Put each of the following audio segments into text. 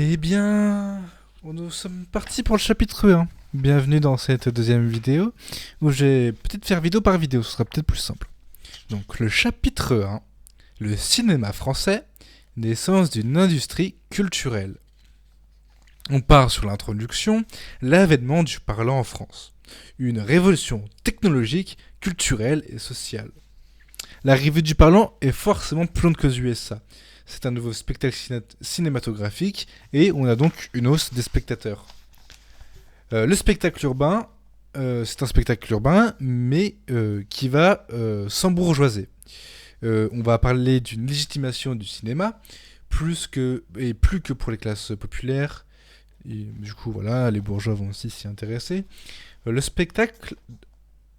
Eh bien, nous sommes partis pour le chapitre 1. Bienvenue dans cette deuxième vidéo, où je vais peut-être faire vidéo par vidéo, ce sera peut-être plus simple. Donc le chapitre 1, le cinéma français, naissance d'une industrie culturelle. On part sur l'introduction, l'avènement du parlant en France. Une révolution technologique, culturelle et sociale. L'arrivée du parlant est forcément plus lente que aux USA. C'est un nouveau spectacle cinématographique et on a donc une hausse des spectateurs. Le spectacle urbain, c'est un spectacle urbain, mais qui va s'embourgeoiser. On va parler d'une légitimation du cinéma, plus que pour les classes populaires. Et du coup, voilà, les bourgeois vont aussi s'y intéresser. Le spectacle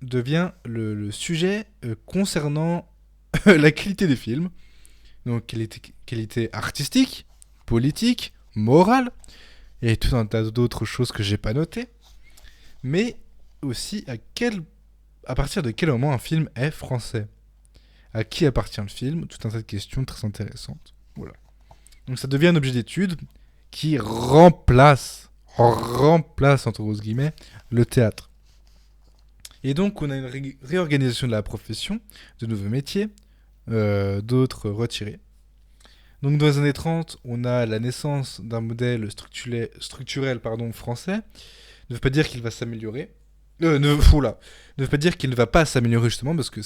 devient le sujet concernant la qualité des films. Donc qualité artistique, politique, morale, et tout un tas d'autres choses que j'ai pas notées. Mais aussi à partir de quel moment un film est français. À qui appartient le film, tout un tas de questions très intéressantes. Voilà. Donc ça devient un objet d'étude qui remplace entre grosses guillemets, le théâtre. Et donc on a une réorganisation de la profession, de nouveaux métiers, d'autres retirés. Donc dans les années 30, on a la naissance d'un modèle structurel français. Ne veut pas dire qu'il va s'améliorer. Ne veut pas dire qu'il ne va pas s'améliorer justement parce que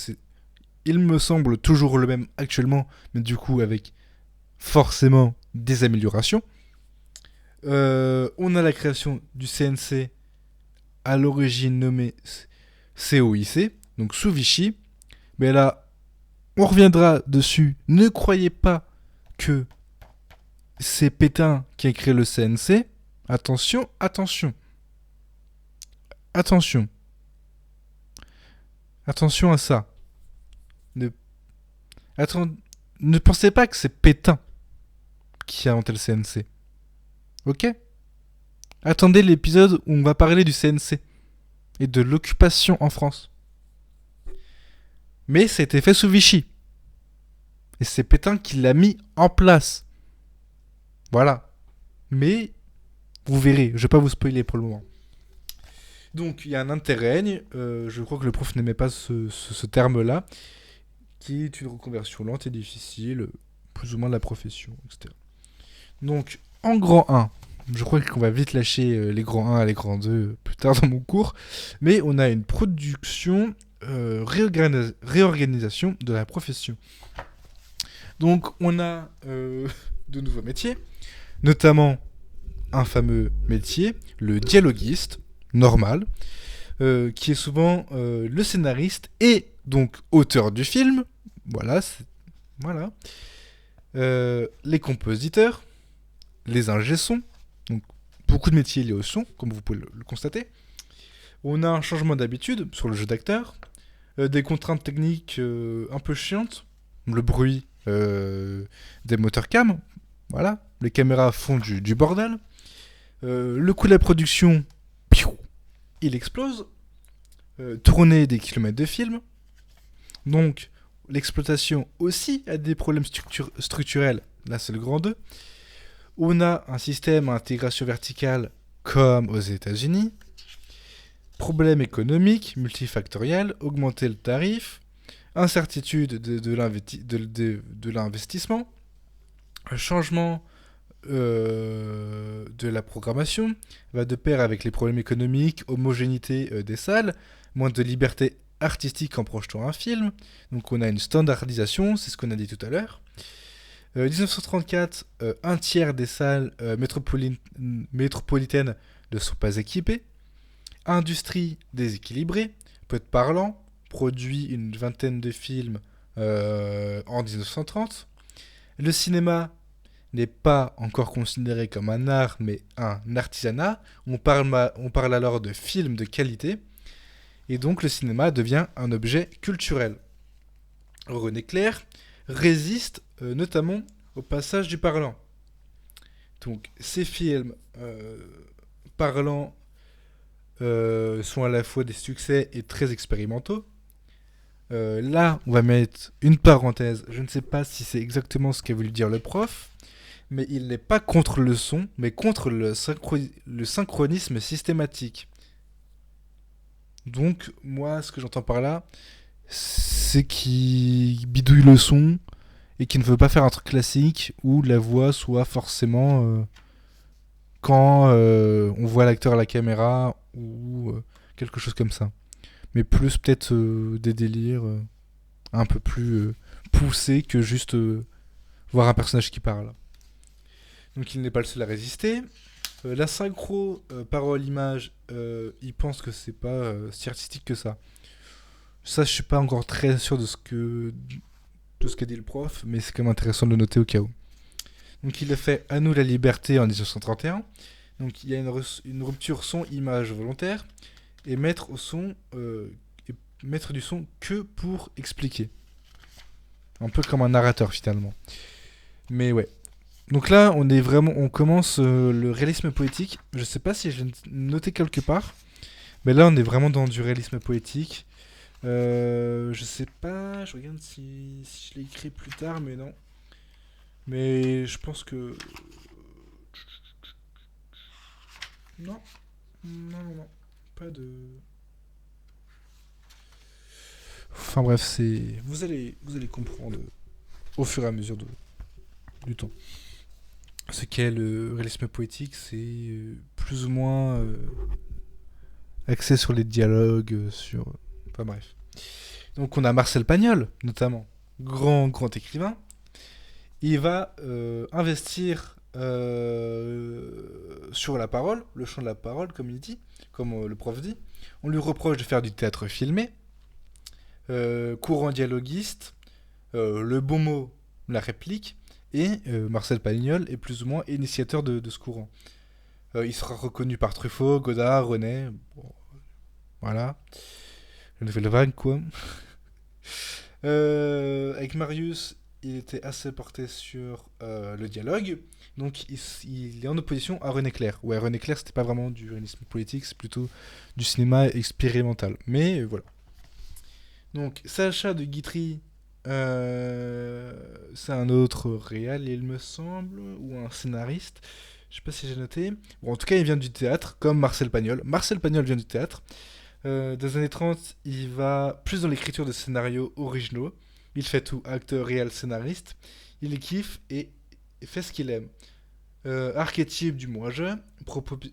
il me semble toujours le même actuellement, mais du coup avec forcément des améliorations. On a la création du CNC, à l'origine nommé COIC, donc sous Vichy. Mais là, on reviendra dessus. Ne croyez pas que c'est Pétain qui a créé le CNC. Attention, attention. Attention. Attention à ça. Ne, ne pensez pas que c'est Pétain qui a inventé le CNC. Ok ? Attendez l'épisode où on va parler du CNC et de l'occupation en France. Mais ça a été fait sous Vichy. Et c'est Pétain qui l'a mis en place. Voilà. Mais vous verrez, je vais pas vous spoiler pour le moment. Donc il y a un interrègne, je crois que le prof n'aimait pas ce terme-là, qui est une reconversion lente et difficile, plus ou moins de la profession, etc. Donc en grand 1, je crois qu'on va vite lâcher les grands 1 et les grands 2 plus tard dans mon cours, mais on a une production, réorganisation de la profession. Donc on a de nouveaux métiers, notamment un fameux métier, le dialoguiste, normal, qui est souvent le scénariste et donc auteur du film. Voilà. Voilà. Les compositeurs, les ingé-sons, donc beaucoup de métiers liés au son, comme vous pouvez le constater. On a un changement d'habitude sur le jeu d'acteur, des contraintes techniques un peu chiantes, le bruit des moteurs cam, voilà, les caméras font du bordel, le coût de la production, il explose, tourner des kilomètres de film, donc l'exploitation aussi a des problèmes structurels, là c'est le grand 2. On a un système à intégration verticale comme aux États-Unis, problème économique multifactoriel, augmenter le tarif, incertitude de l'investissement, changement de la programmation va de pair avec les problèmes économiques, homogénéité des salles, moins de liberté artistique en projetant un film. Donc on a une standardisation, c'est ce qu'on a dit tout à l'heure. 1934, un tiers des salles métropolitaines ne sont pas équipées. Industrie déséquilibrée, peu de parlants, produit une vingtaine de films en 1930. Le cinéma n'est pas encore considéré comme un art, mais un artisanat. On parle alors de films de qualité. Et donc le cinéma devient un objet culturel. René Clair résiste notamment au passage du parlant. Donc ces films parlants sont à la fois des succès et très expérimentaux. Là, on va mettre une parenthèse. Je ne sais pas si c'est exactement ce qu'a voulu dire le prof, mais il n'est pas contre le son, mais contre le synchronisme systématique. Donc, moi, ce que j'entends par là, c'est qu'il bidouille le son et qu'il ne veut pas faire un truc classique où la voix soit forcément quand on voit l'acteur à la caméra ou quelque chose comme ça. Mais plus peut-être des délires un peu plus poussés que juste voir un personnage qui parle. Donc il n'est pas le seul à résister. La synchro, parole-image, il pense que c'est pas si artistique que ça. Ça, je suis pas encore très sûr de ce qu'a dit le prof, mais c'est quand même intéressant de le noter au cas où. Donc il a fait À nous la liberté en 1931. Donc il y a une rupture son-image volontaire et mettre du son que pour expliquer. Un peu comme un narrateur finalement. Mais ouais. Donc là, on commence le réalisme poétique. Je sais pas si je l'ai noté quelque part, mais là on est vraiment dans du réalisme poétique. Je sais pas, je regarde si je l'ai écrit plus tard, mais non. Mais je pense que... Non. Non. Pas de... Enfin bref, c'est... Vous allez comprendre au fur et à mesure du temps. Ce qu'est le réalisme poétique, c'est plus ou moins axé sur les dialogues, sur... Enfin bref. Donc on a Marcel Pagnol, notamment. Grand écrivain. Il va investir sur la parole, le champ de la parole, comme il dit, comme le prof dit. On lui reproche de faire du théâtre filmé, courant dialoguiste, le bon mot, la réplique, et Marcel Pagnol est plus ou moins initiateur de ce courant. Il sera reconnu par Truffaut, Godard, René, bon, voilà, la nouvelle vague quoi. Avec Marius, il était assez porté sur le dialogue, donc il est en opposition à René Clair. Ouais, René Clair, c'était pas vraiment du réalisme politique, c'est plutôt du cinéma expérimental. Mais voilà. Donc, Sacha de Guitry, c'est un autre réal, il me semble, ou un scénariste. Je sais pas si j'ai noté. Bon, en tout cas, il vient du théâtre, comme Marcel Pagnol. Marcel Pagnol vient du théâtre. Dans les années 30, il va plus dans l'écriture de scénarios originaux. Il fait tout, acteur, réal, scénariste. Il les kiffe et fait ce qu'il aime. Archétype du moi-je,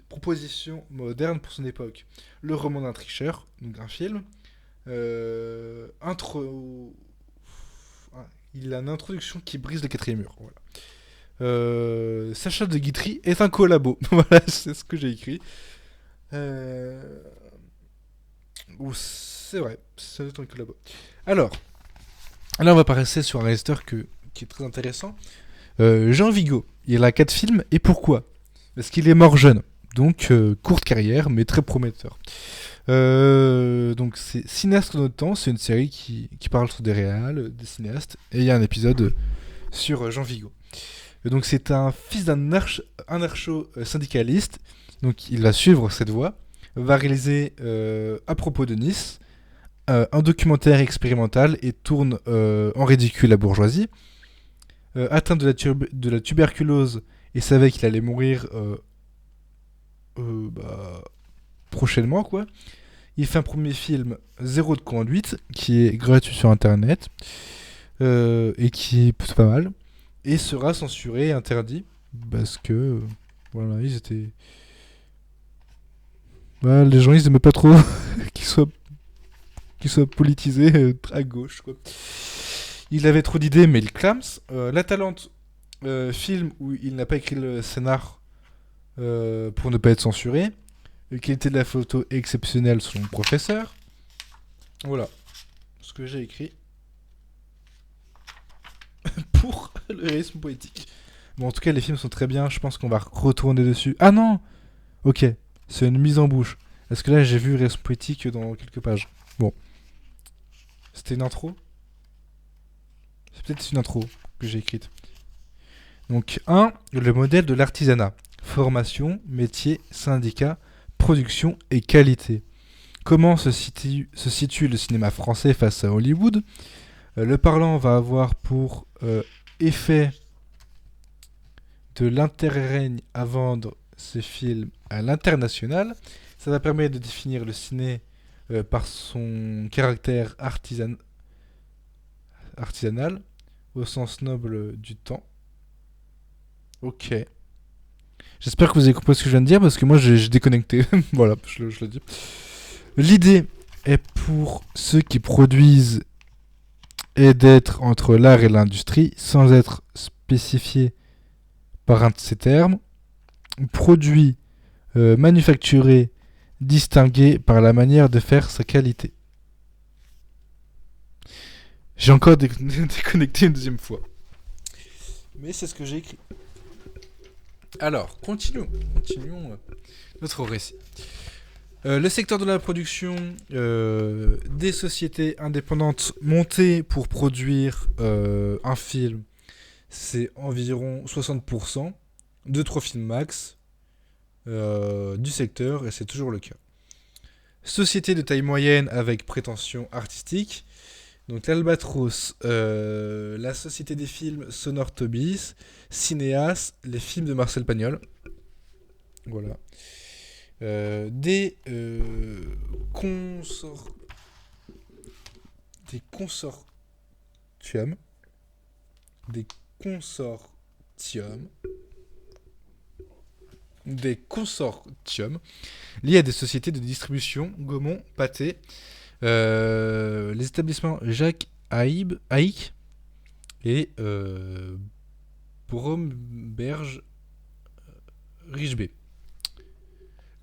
proposition moderne pour son époque. Le roman d'un tricheur, donc un film. Il a une introduction qui brise le quatrième mur. Voilà. Sacha de Guitry est un collabo. Voilà, c'est ce que j'ai écrit. C'est vrai, ça doit être un collabo. Alors, là on va passer sur un réalisateur qui est très intéressant. Jean Vigo. Il a 4 films, et pourquoi ? Parce qu'il est mort jeune. Donc, courte carrière, mais très prometteur. Donc c'est Cinéaste de notre temps, c'est une série qui parle sur des réals, des cinéastes, et il y a un épisode sur Jean Vigo. Donc c'est un fils d'un anarcho-syndicaliste, donc il va suivre cette voie, va réaliser à propos de Nice un documentaire expérimental et tourne en ridicule la bourgeoisie. Atteint de la tuberculose et savait qu'il allait mourir prochainement quoi. Il fait un premier film, Zéro de conduite, qui est gratuit sur internet et qui est plutôt pas mal, et sera censuré et interdit parce que voilà, ils étaient. Voilà, les gens ils aimaient pas trop qu'il soit politisé à gauche quoi. Il avait trop d'idées, mais il clame. La Talente, film où il n'a pas écrit le scénar pour ne pas être censuré. Qualité de la photo exceptionnelle selon le professeur. Voilà ce que j'ai écrit pour le réalisme poétique. Bon, en tout cas, les films sont très bien. Je pense qu'on va retourner dessus. Ah non. Ok, c'est une mise en bouche. Est-ce que là, j'ai vu réalisme poétique dans quelques pages. Bon. C'était une intro. C'est peut-être une intro que j'ai écrite. Donc, 1. Le modèle de l'artisanat. Formation, métier, syndicat, production et qualité. Comment se situe le cinéma français face à Hollywood ? Le parlant va avoir pour effet de l'intérêt règne à vendre ces films à l'international. Ça va permettre de définir le ciné par son caractère artisanal, au sens noble du temps. Ok. J'espère que vous avez compris ce que je viens de dire, parce que moi j'ai déconnecté. Voilà, je le dis. L'idée est pour ceux qui produisent et d'être entre l'art et l'industrie, sans être spécifié par un de ces termes. Produit, manufacturé, distingué par la manière de faire sa qualité. J'ai encore déconnecté une deuxième fois. Mais c'est ce que j'ai écrit. Alors, continuons notre récit. Le secteur de la production, des sociétés indépendantes montées pour produire un film, c'est environ 60%, 2-3 films max du secteur, et c'est toujours le cas. Société de taille moyenne avec prétention artistique, donc l'Albatros, la Société des films Sonore Tobis, Cinéas, les films de Marcel Pagnol. Voilà. Des consortiums. Des consortiums liés à des sociétés de distribution, Gaumont, Pathé, les établissements Jacques Haïk et Bromberge Richebé.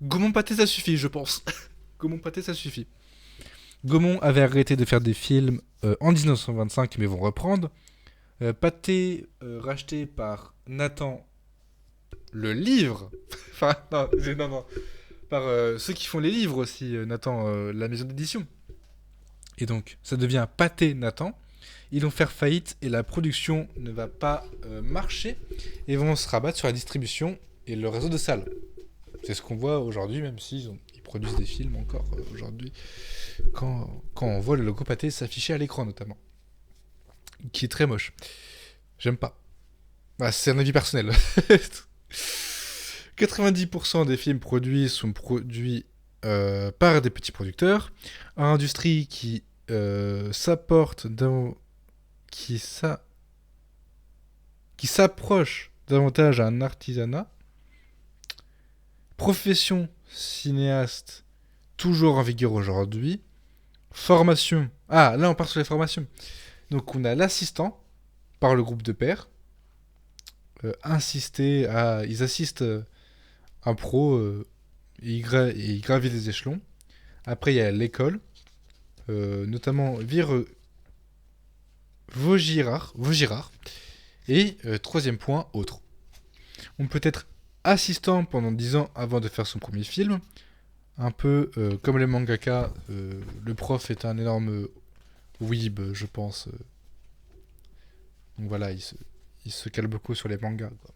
Gaumont Pathé, ça suffit, je pense. Gaumont Pathé, ça suffit. Gaumont avait arrêté de faire des films en 1925, mais vont reprendre. Pathé, racheté par Nathan le livre. Enfin, non. Par ceux qui font les livres aussi, Nathan, la maison d'édition. Et donc, ça devient Pathé Nathan. Ils vont faire faillite et la production ne va pas marcher. Et vont se rabattre sur la distribution et le réseau de salles. C'est ce qu'on voit aujourd'hui, même s'ils produisent des films encore aujourd'hui. Quand on voit le logo Pathé s'afficher à l'écran, notamment. Qui est très moche. J'aime pas. Bah, c'est un avis personnel. 90% des films produits sont produits par des petits producteurs. Une industrie qui s'approche davantage à un artisanat. Profession cinéaste toujours en vigueur aujourd'hui. Formation. Ah, là on part sur les formations. Donc on a l'assistant par le groupe de pairs. Ils assistent un pro et ils gravissent des échelons. Après il y a l'école, notamment Vaugirard. Et troisième point, autre. On peut être assistant pendant 10 ans avant de faire son premier film. Un peu comme les mangaka, le prof est un énorme weeb, je pense. Donc voilà, il se cale beaucoup sur les mangas, quoi.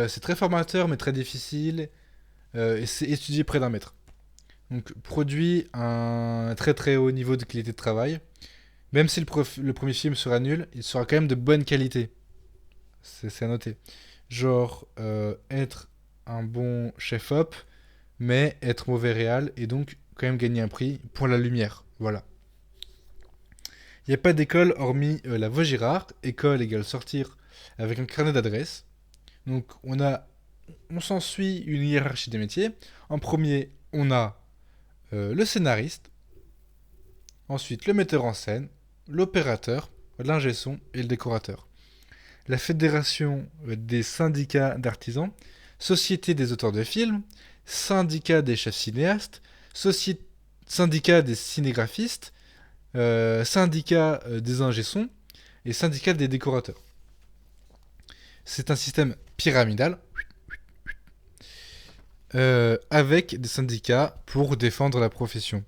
C'est très formateur, mais très difficile. Et c'est étudié près d'un maître. Donc produit un très très haut niveau de qualité de travail. Même si le premier film sera nul, il sera quand même de bonne qualité. C'est à noter. Genre être un bon chef-op, mais être mauvais réal, et donc quand même gagner un prix pour la lumière. Voilà. Il n'y a pas d'école hormis la Vaugirard. École égale sortir avec un carnet d'adresses. Donc on s'ensuit une hiérarchie des métiers. En premier, on a le scénariste. Ensuite, le metteur en scène, l'opérateur, l'ingé son et le décorateur. La fédération des syndicats d'artisans, société des auteurs de films, syndicat des chefs cinéastes, syndicat des cinégraphistes, syndicat des ingé sons et syndicat des décorateurs. C'est un système pyramidal avec des syndicats pour défendre la profession.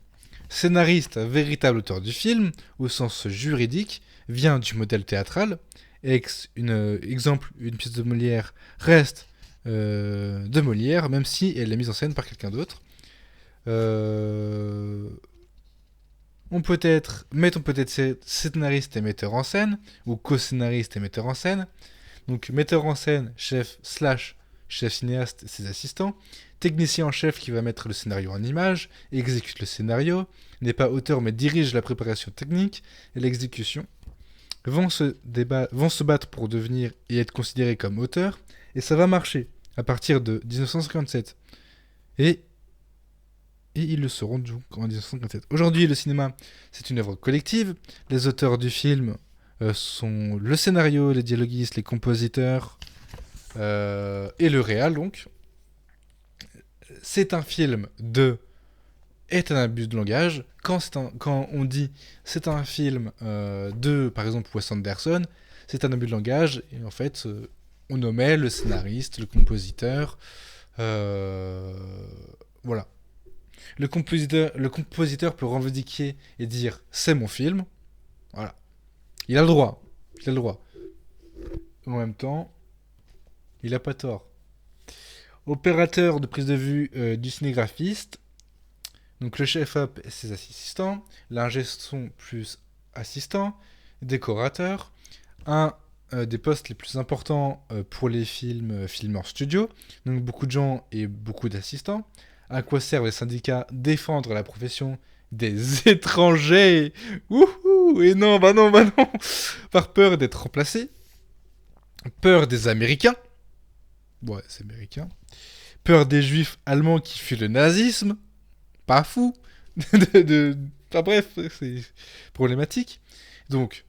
Scénariste, véritable auteur du film, au sens juridique, vient du modèle théâtral. Exemple, une pièce de Molière reste de Molière, même si elle est mise en scène par quelqu'un d'autre. On peut être scénariste et metteur en scène, ou co-scénariste et metteur en scène. Donc metteur en scène, chef slash chef cinéaste et ses assistants, technicien en chef qui va mettre le scénario en image, exécute le scénario, n'est pas auteur mais dirige la préparation technique et l'exécution, vont se battre pour devenir et être considérés comme auteurs, et ça va marcher à partir de 1957. Et ils le seront donc en 1957. Aujourd'hui, le cinéma, c'est une œuvre collective. Les auteurs du film sont le scénario, les dialoguistes, les compositeurs et le réal, donc. C'est un film est un abus de langage. Quand on dit c'est un film de, par exemple, Wes Anderson, c'est un abus de langage. Et en fait, on omet le scénariste, le compositeur. Voilà. Le compositeur peut revendiquer et dire c'est mon film. Voilà. Il a le droit. En même temps, il n'a pas tort. Opérateur de prise de vue du cinégraphiste. Donc le chef-op et ses assistants. L'ingé son plus assistant. Décorateur. Un des postes les plus importants pour les films filmés en studio. Donc beaucoup de gens et beaucoup d'assistants. À quoi servent les syndicats? Défendre la profession des étrangers. Wouhou. Et non. Par peur d'être remplacés. Peur des Américains. Ouais, c'est américain. Peur des juifs allemands qui fuient le nazisme. Pas fou. Enfin bref, c'est problématique. Donc,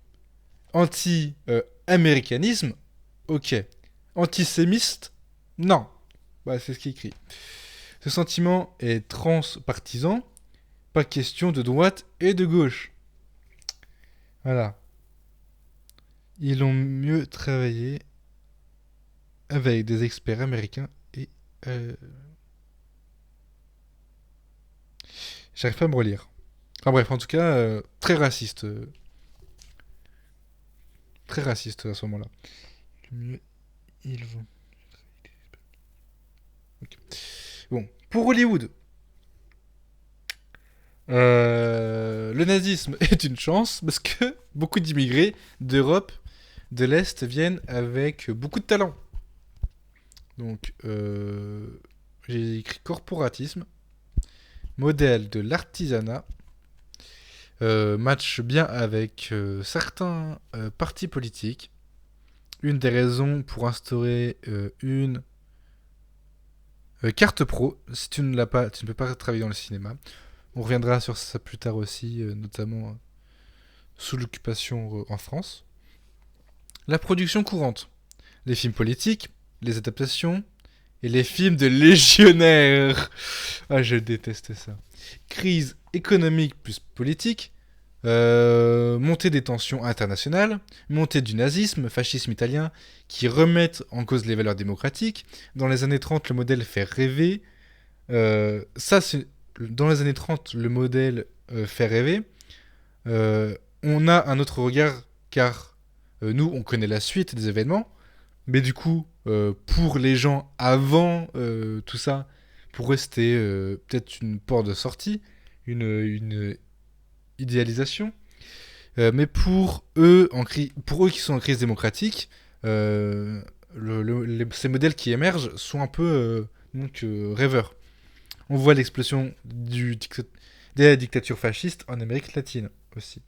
anti-américanisme, ok. Antisémiste, non. Bah, c'est ce qui est écrit. Ce sentiment est transpartisan. Pas question de droite et de gauche. Voilà. Ils ont mieux travaillé avec des experts américains et... J'arrive pas à me relire. Enfin bref, en tout cas, très raciste. Très raciste à ce moment-là. Le mieux, ils vont... Okay. Bon, pour Hollywood, le nazisme est une chance parce que beaucoup d'immigrés d'Europe de l'Est viennent avec beaucoup de talent. Donc, j'ai écrit corporatisme, modèle de l'artisanat, match bien avec certains partis politiques. Une des raisons pour instaurer une carte pro, si tu ne l'as pas, tu ne peux pas travailler dans le cinéma. On reviendra sur ça plus tard aussi, notamment sous l'occupation en France. La production courante, les films politiques, les adaptations et les films de légionnaires. Ah, je déteste ça. Crise économique plus politique, montée des tensions internationales, montée du nazisme, fascisme italien, qui remettent en cause les valeurs démocratiques. Dans les années 30, le modèle fait rêver. Dans les années 30, le modèle fait rêver. On a un autre regard, car nous, on connaît la suite des événements. Mais du coup, pour les gens avant tout ça, pour eux, c'était peut-être une porte de sortie, une idéalisation. Mais pour eux qui sont en crise démocratique, ces modèles qui émergent sont un peu rêveurs. On voit l'explosion des dictatures fascistes en Amérique latine aussi.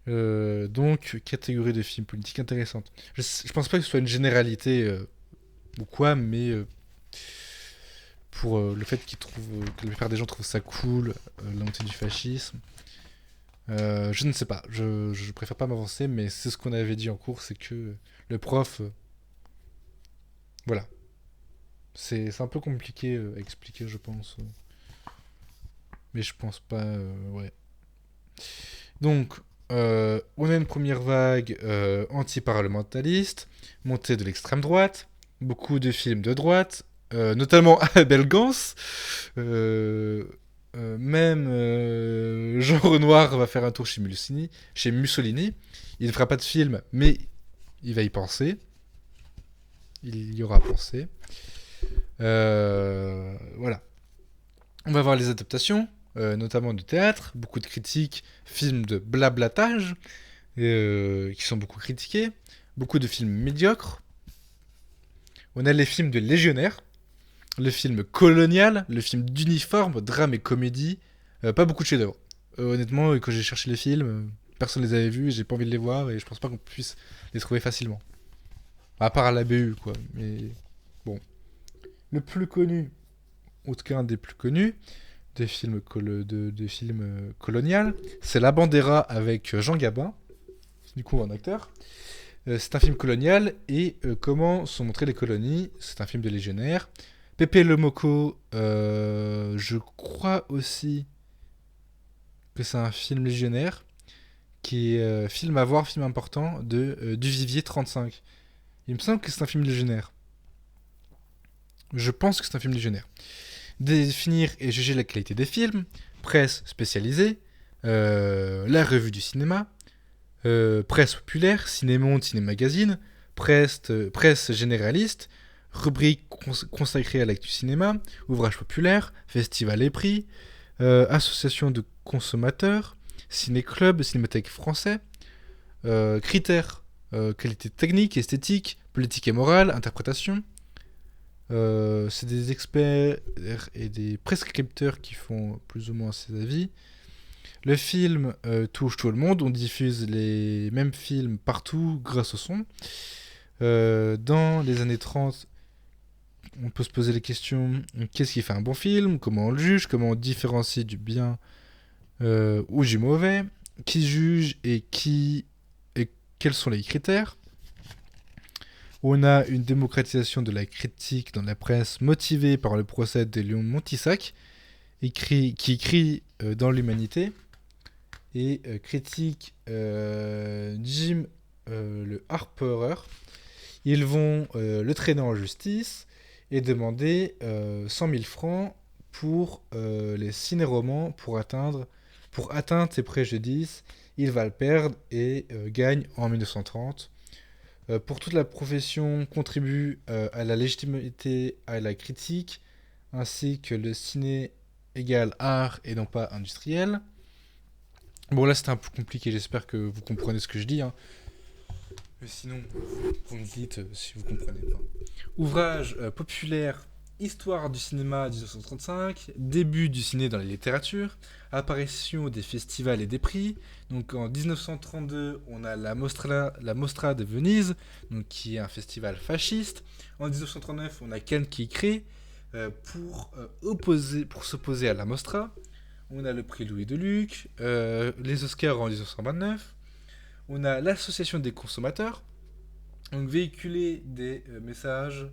Donc, catégorie de films politiques intéressante. Je pense pas que ce soit une généralité ou quoi, mais pour le fait que la plupart des gens trouvent ça cool, la montée du fascisme. Je ne sais pas, je préfère pas m'avancer, mais c'est ce qu'on avait dit en cours, c'est que le prof... voilà. C'est un peu compliqué à expliquer, je pense. Mais je pense pas... ouais. Donc... on a une première vague anti-parlementaliste, montée de l'extrême droite, beaucoup de films de droite, notamment Abel Gans. Même Jean Renoir va faire un tour chez Mussolini. Il ne fera pas de film, mais il va y penser. Il y aura pensé. Voilà. On va voir les adaptations. Notamment du théâtre, beaucoup de critiques, films de blablatage, qui sont beaucoup critiqués. beaucoup de films médiocres. On a les films de légionnaires, le film colonial, le film d'uniforme, drame et comédie. Pas beaucoup de chefs-d'œuvre. Honnêtement, quand j'ai cherché les films, personne les avait vus, j'ai pas envie de les voir et je pense pas qu'on puisse les trouver facilement. À part à la BU, quoi. Mais bon. Le plus connu, en tout cas un des plus connus, des films, colonial, c'est La Bandera avec Jean Gabin, du coup un acteur. C'est un film colonial et comment sont montrées les colonies. C'est un film de légionnaire. Pepe Le Moko, je crois aussi que c'est un film légionnaire qui est film à voir, film important de Duvivier 35. Il me semble que c'est un film légionnaire. Je pense que c'est un film légionnaire. Définir et juger la qualité des films, presse spécialisée, la revue du cinéma, presse populaire, Cinémonde, Ciné-Magazine, presse généraliste, rubrique consacrée à l'actu cinéma, ouvrage populaire, festival et prix, association de consommateurs, ciné-club, cinémathèque français, critères, qualité technique, esthétique, politique et morale, interprétation. C'est des experts et des prescripteurs qui font plus ou moins ces avis. Le film touche tout le monde, on diffuse les mêmes films partout grâce au son. Dans les années 30, on peut se poser les questions, qu'est-ce qui fait un bon film, comment on le juge, comment on différencie du bien ou du mauvais, qui juge et quels sont les critères. On a une démocratisation de la critique dans la presse motivée par le procès de Léon Montissac, qui écrit dans l'Humanité et critique Jim le Harperer. Ils vont le traîner en justice et demander 100 000 francs pour les ciné-romans pour atteinte et préjudice. Il va le perdre et gagne en 1930. Pour toute la profession, contribue à la légitimité, à la critique, ainsi que le ciné égale art et non pas industriel. Bon, là c'est un peu compliqué, j'espère que vous comprenez ce que je dis. Hein. Mais sinon, vous me dites si vous comprenez pas. Ouvrage populaire, histoire du cinéma 1935, début du ciné dans les littératures, apparition des festivals et des prix. Donc en 1932, on a la Mostra de Venise, donc qui est un festival fasciste. En 1939, on a Cannes qui est créé pour s'opposer à la Mostra. On a le prix Louis Deluc, les Oscars en 1929. On a l'association des consommateurs, donc véhiculer des messages.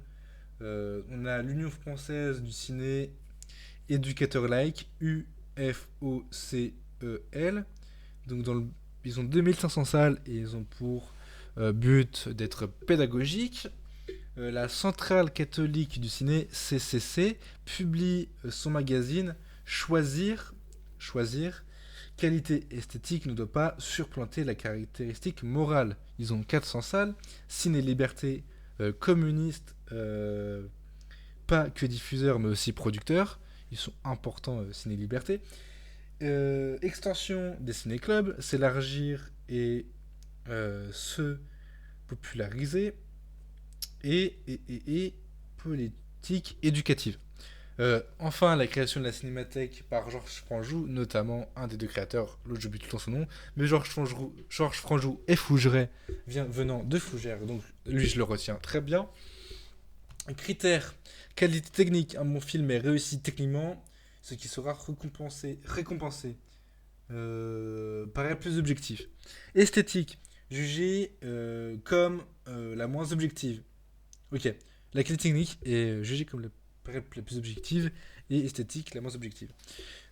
On a l'Union française du ciné éducateur laïque, UFOCEL. Donc ils ont 2500 salles et ils ont pour but d'être pédagogiques. La Centrale catholique du ciné, CCC, publie son magazine Choisir. Qualité esthétique ne doit pas surplanter la caractéristique morale. Ils ont 400 salles. Ciné-Liberté, communiste, pas que diffuseur mais aussi producteur. Ils sont importants, Ciné-Liberté. Extension des ciné-clubs, s'élargir et se populariser. Et politique éducative. Enfin, la création de la cinémathèque par Georges Franjou, notamment un des deux créateurs, l'autre j'oublie tout le temps son nom, mais Georges Franjou et Fougeret, venant de Fougères, donc lui je le retiens très bien. Critères, qualité technique, un bon film est réussi techniquement, ce qui sera récompensé paraît plus objectif. Esthétique, jugée comme la moins objective. Ok, la qualité technique est jugée comme la plus objective et esthétique la moins objective.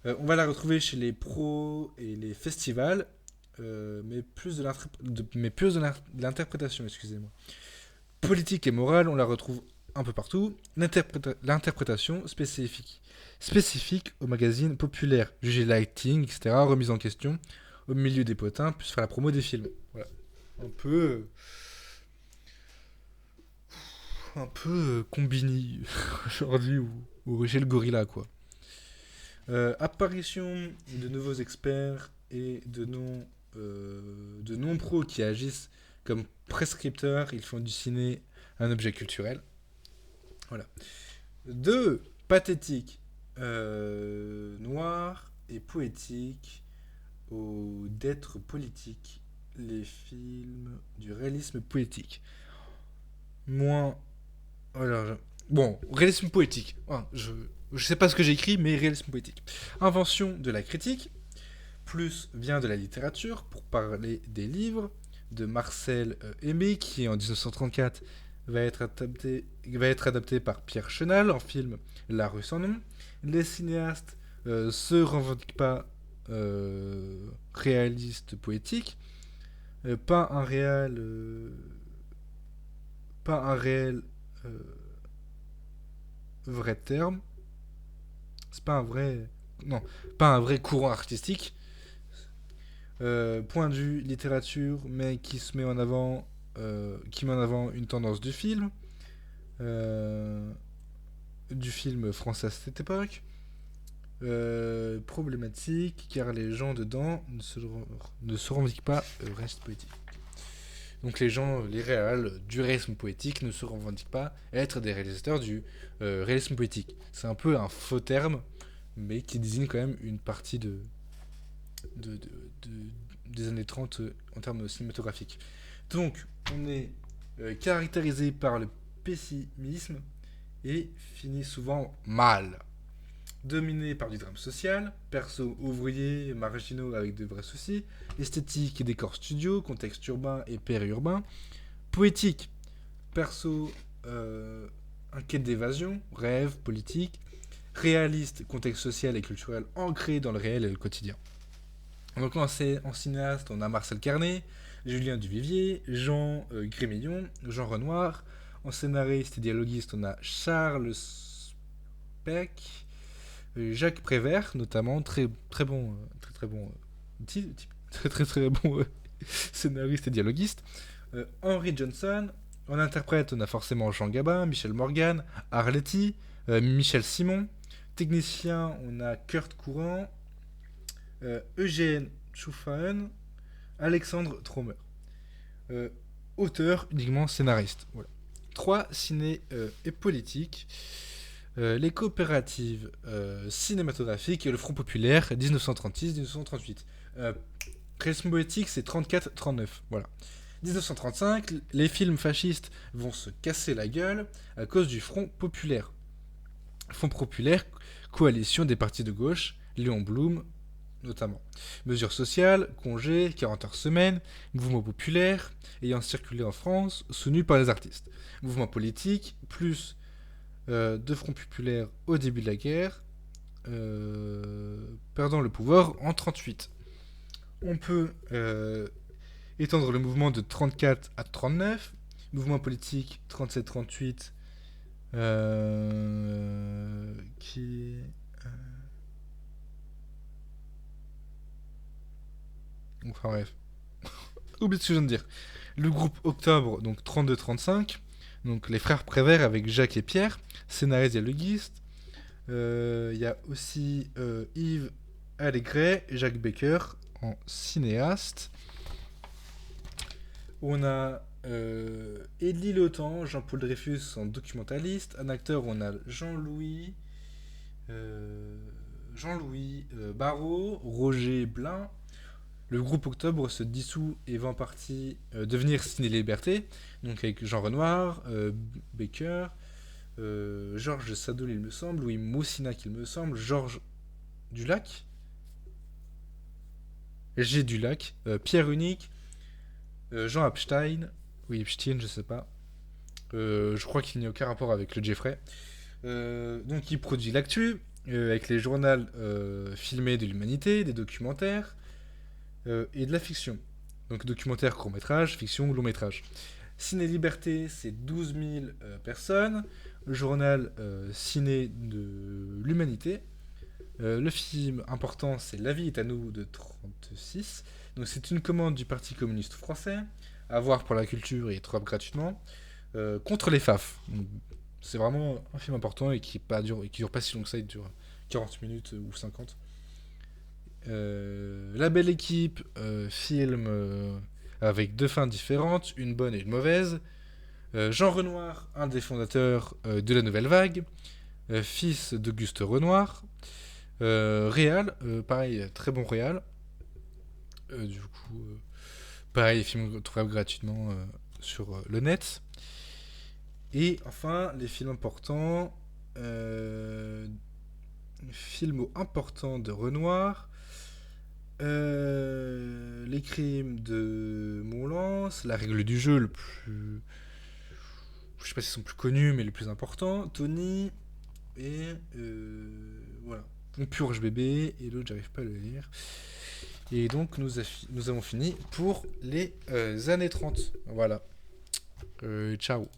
On va la retrouver chez les pros et les festivals, mais plus de l'interprétation, excusez-moi. Politique et morale, on la retrouve un peu partout. L'interprétation spécifique au magazine populaire, jugé lighting, etc., remise en question, au milieu des potins, plus faire la promo des films. Voilà. Un peu Combini aujourd'hui ou chez le gorilla quoi. Apparition de nouveaux experts et de non pros qui agissent Comme prescripteurs, ils font du ciné un objet culturel. Voilà. De pathétique, noir et poétique d'être politique, les films du réalisme poétique. Moins. Alors, bon, réalisme poétique. Je sais pas ce que j'ai écrit, mais réalisme poétique. Invention de la critique, plus vient de la littérature, pour parler des livres, de Marcel Aimé, qui en 1934 va être adapté par Pierre Chenal en film La rue sans nom. Les cinéastes se revendiquent pas réalistes poétiques, pas un réel euh, vrai terme, c'est pas un vrai, non, pas un vrai courant artistique. Point de vue littérature, mais qui met en avant une tendance du film français à cette époque. Problématique, car les gens dedans ne se revendiquent pas reste poétique. Donc les réals du réalisme poétique ne se revendiquent pas être des réalisateurs du réalisme poétique. C'est un peu un faux terme, mais qui désigne quand même une partie de- des années 30 en termes cinématographiques. Donc, on est caractérisé par le pessimisme et finit souvent mal. Dominé par du drame social, perso ouvriers, marginaux avec de vrais soucis, esthétique et décor studio, contexte urbain et périurbain, poétique, perso inquiète d'évasion, rêve, politique, réaliste, contexte social et culturel ancré dans le réel et le quotidien. Donc en cinéaste, on a Marcel Carné, Julien Duvivier, Jean Grémillon, Jean Renoir. En scénariste et dialoguiste, on a Charles Speck, Jacques Prévert, notamment, très bon, très bon scénariste et dialoguiste. Henry Johnson. En interprète, on a forcément Jean Gabin, Michel Morgan, Arletty, Michel Simon. Technicien, on a Kurt Courant, Eugène Schuffaen, Alexandre Tromer. Auteur, uniquement scénariste. Voilà. 3. Ciné et politique. Les coopératives cinématographiques et le Front populaire, 1936-1938. Réalisme poétique, c'est 34-39. Voilà. 1935, les films fascistes vont se casser la gueule à cause du Front populaire. Front populaire, coalition des partis de gauche, Léon Blum notamment. Mesures sociales, congés, 40 heures semaine, mouvement populaire, ayant circulé en France, soutenu par les artistes. Mouvement politique, plus de Front populaire au début de la guerre, perdant le pouvoir en 1938. On peut étendre le mouvement de 34 à 39, mouvement politique 37-38, qui est... Enfin bref. Oublie ce que je viens de dire. Le groupe Octobre, donc 32-35, donc les frères Prévert avec Jacques et Pierre, scénaristes et dialoguistes. Il y a aussi Yves Allégret, Jacques Becker en cinéaste. On a Élie Letan, Jean-Paul Dreyfus en documentaliste. Un acteur, on a Jean-Louis Barrault, Roger Blin. Le groupe Octobre se dissout et va en partie devenir Ciné Liberté, donc avec Jean Renoir, Becker, Georges Sadoul, il me semble, Louis Moussinac, il me semble, Georges Dulac, G. Dulac, Pierre Unique, Jean Epstein, oui, Epstein, je sais pas. Je crois qu'il n'y a aucun rapport avec le Jeffrey. Donc il produit l'actu, avec les journaux filmés de l'humanité, des documentaires, et de la fiction. Donc documentaire, court-métrage, fiction, long-métrage. Ciné Liberté, c'est 12 000 personnes. Journal ciné de l'humanité. Le film important, c'est La vie est à nous de 1936. Donc c'est une commande du Parti communiste français, à voir pour la culture et trop gratuitement, contre les FAF. Donc, c'est vraiment un film important et qui dure pas si long que ça, il dure 40 minutes ou 50. La belle équipe, film avec 2 fins différentes, une bonne et une mauvaise. Jean Renoir, un des fondateurs de la Nouvelle Vague, fils d'Auguste Renoir. Réal, pareil, très bon réal. Du coup, pareil, les films trouvables gratuitement sur le net. Et enfin, les films importants. Films importants de Renoir. Les crimes de Montlans, La règle du jeu, le plus. Je sais pas s'ils sont plus connus, mais le plus important. Tony. Et. Voilà. On purge bébé. Et l'autre, j'arrive pas à le lire. Et donc, nous avons fini pour les années 30. Voilà. Ciao.